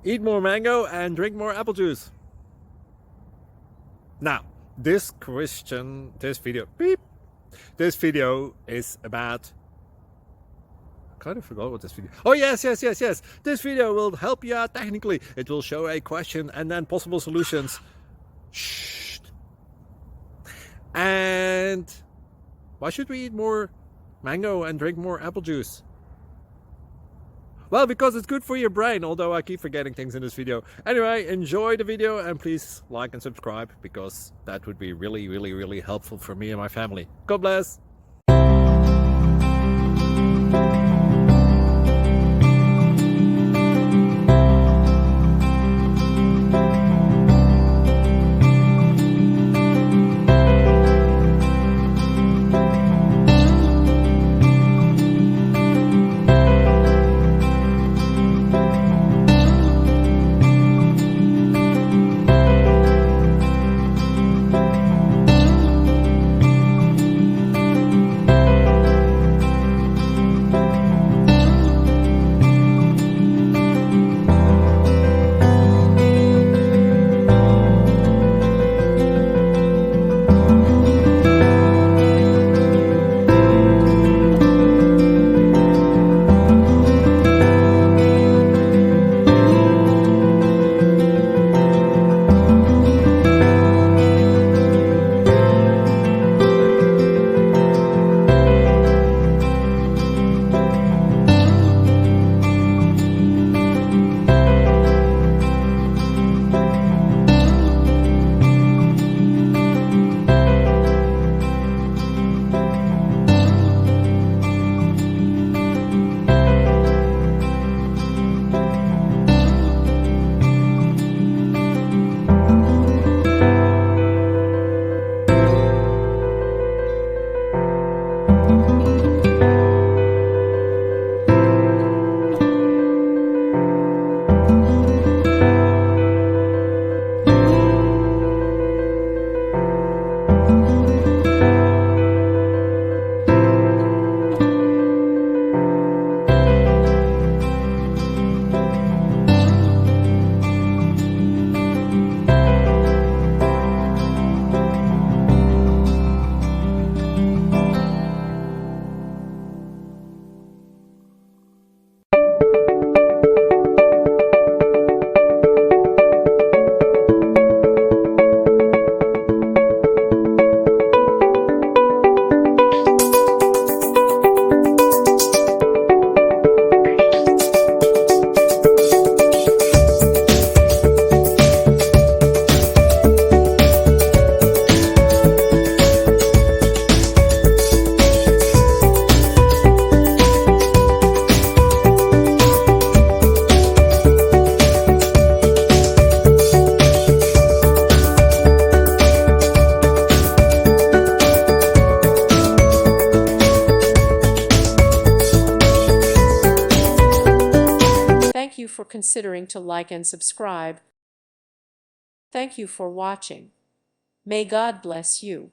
Eat more mango and drink more apple juice. Now, this video is about, I kind of forgot what this video. Oh yes. This video will help you out technically. It will show a question and then possible solutions. Shh. And why should we eat more mango and drink more apple juice? Well, because it's good for your brain, although I keep forgetting things in this video. Anyway, enjoy the video and please like and subscribe, because that would be really helpful for me and my family. God bless! Thank you for considering to like and subscribe. Thank you for watching. May God bless you.